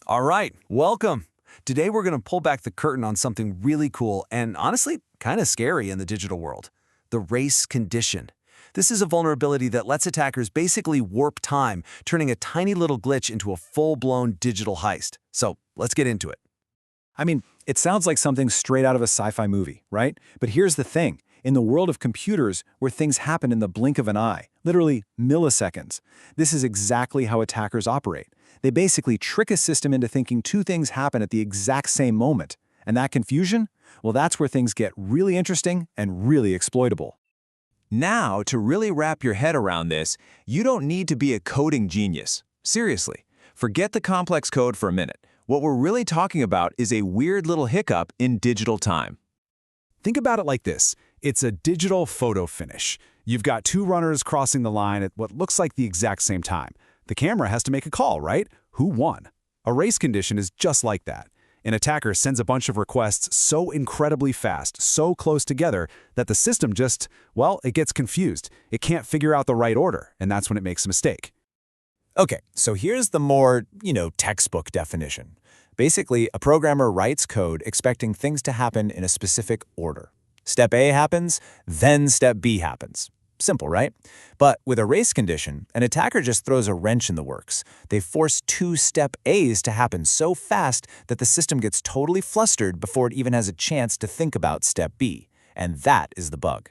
All right, welcome. Today we're going to pull back the curtain on something really cool and honestly kind of scary in the digital world. The race condition. This is a vulnerability that lets attackers basically warp time, turning a tiny little glitch into a full-blown digital heist. So let's get into it. I mean, it sounds like something straight out of a sci-fi movie, right? But here's the thing. In the world of computers, where things happen in the blink of an eye, literally milliseconds, this is exactly how attackers operate. They basically trick a system into thinking two things happen at the exact same moment. And that confusion? Well, that's where things get really interesting and really exploitable. Now, to really wrap your head around this, you don't need to be a coding genius. Seriously, forget the complex code for a minute. What we're really talking about is a weird little hiccup in digital time. Think about it like this. It's a digital photo finish. You've got two runners crossing the line at what looks like the exact same time. The camera has to make a call, right? Who won? A race condition is just like that. An attacker sends a bunch of requests so incredibly fast, so close together, that the system just, well, it gets confused. It can't figure out the right order, and that's when it makes a mistake. Okay, so here's the more, textbook definition. Basically, a programmer writes code expecting things to happen in a specific order. Step A happens, then step B happens. Simple, right? But with a race condition, an attacker just throws a wrench in the works. They force two step A's to happen so fast that the system gets totally flustered before it even has a chance to think about step B. And that is the bug.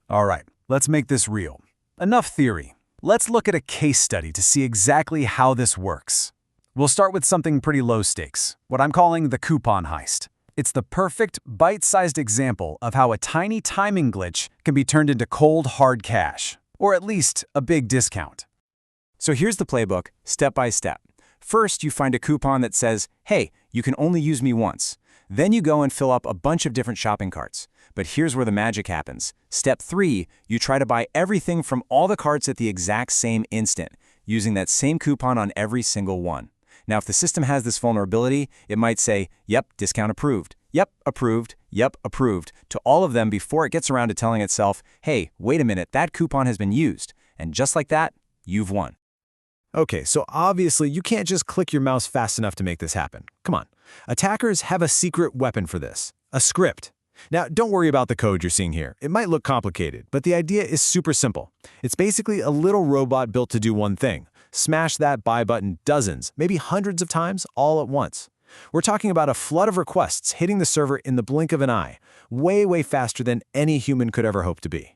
All right, let's make this real. Enough theory. Let's look at a case study to see exactly how this works. We'll start with something pretty low stakes, what I'm calling the coupon heist. It's the perfect, bite-sized example of how a tiny timing glitch can be turned into cold, hard cash, or at least a big discount. So here's the playbook, step by step. First, you find a coupon that says, hey, you can only use me once. Then you go and fill up a bunch of different shopping carts. But here's where the magic happens. Step 3, you try to buy everything from all the carts at the exact same instant, using that same coupon on every single one. Now, if the system has this vulnerability, it might say, yep, discount approved, yep, approved, yep, approved, to all of them before it gets around to telling itself, hey, wait a minute, that coupon has been used. And just like that, you've won. Okay, so obviously you can't just click your mouse fast enough to make this happen. Come on. Attackers have a secret weapon for this, a script. Now, don't worry about the code you're seeing here. It might look complicated, but the idea is super simple. It's basically a little robot built to do one thing. Smash that buy button dozens, maybe hundreds of times all at once. We're talking about a flood of requests hitting the server in the blink of an eye, way faster than any human could ever hope to be.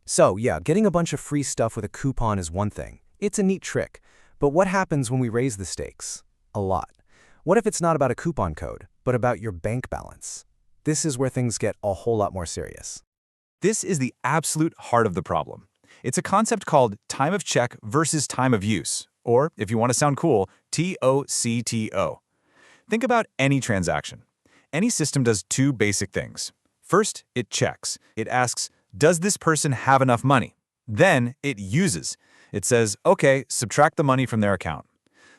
So yeah, getting a bunch of free stuff with a coupon is one thing. It's a neat trick. But what happens when we raise the stakes? A lot. What if it's not about a coupon code, but about your bank balance? This is where things get a whole lot more serious. This is the absolute heart of the problem. It's a concept called time of check versus time of use, or, if you want to sound cool, TOCTO. Think about any transaction. Any system does two basic things. First, it checks. It asks, does this person have enough money? Then it uses. It says, okay, subtract the money from their account.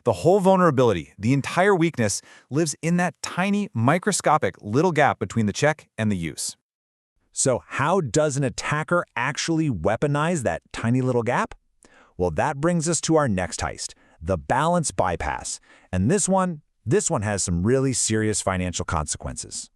The whole vulnerability, the entire weakness, lives in that tiny, microscopic little gap between the check and the use. So how does an attacker actually weaponize that tiny little gap? Well, that brings us to our next heist, the balance bypass. And this one has some really serious financial consequences.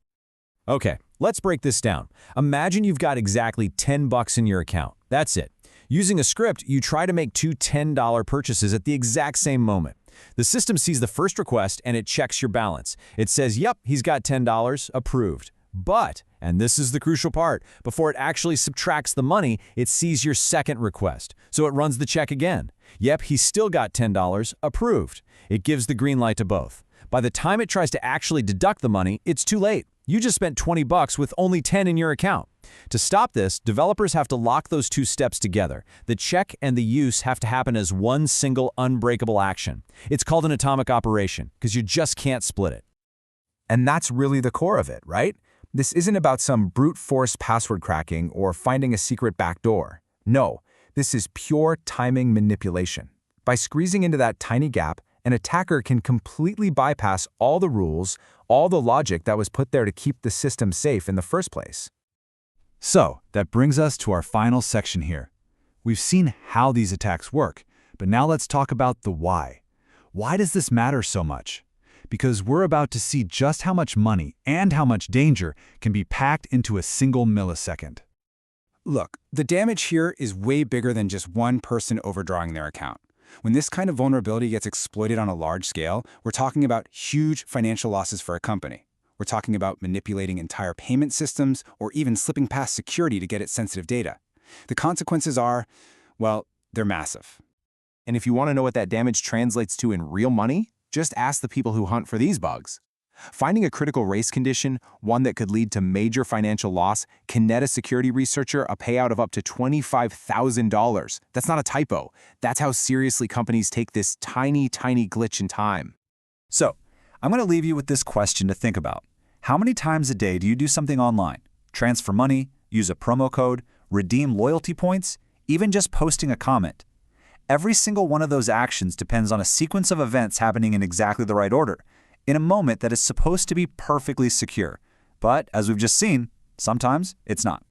Okay, let's break this down. Imagine you've got exactly $10 in your account. That's it. Using a script, you try to make two $10 purchases at the exact same moment. The system sees the first request and it checks your balance. It says, yep, he's got $10, approved. But, and this is the crucial part, before it actually subtracts the money, it sees your second request. So it runs the check again. Yep, he's still got $10, approved. It gives the green light to both. By the time it tries to actually deduct the money, it's too late. You just spent $20 with only 10 in your account. To stop this, developers have to lock those two steps together. The check and the use have to happen as one single unbreakable action. It's called an atomic operation because you just can't split it. And that's really the core of it, right? This isn't about some brute force password cracking or finding a secret backdoor. No, this is pure timing manipulation. By squeezing into that tiny gap, an attacker can completely bypass all the rules, all the logic that was put there to keep the system safe in the first place. So, that brings us to our final section here. We've seen how these attacks work, but now let's talk about the why. Why does this matter so much? because we're about to see just how much money and how much danger can be packed into a single millisecond. Look, the damage here is way bigger than just one person overdrawing their account. When this kind of vulnerability gets exploited on a large scale, we're talking about huge financial losses for a company. We're talking about manipulating entire payment systems or even slipping past security to get at sensitive data. The consequences are, well, they're massive. And if you want to know what that damage translates to in real money, just ask the people who hunt for these bugs. Finding a critical race condition, one that could lead to major financial loss, can net a security researcher a payout of up to $25,000. That's not a typo. That's how seriously companies take this tiny, tiny glitch in time. So, I'm going to leave you with this question to think about. How many times a day do you do something online? Transfer money, use a promo code, redeem loyalty points, even just posting a comment? Every single one of those actions depends on a sequence of events happening in exactly the right order, in a moment that is supposed to be perfectly secure. But, as we've just seen, sometimes it's not.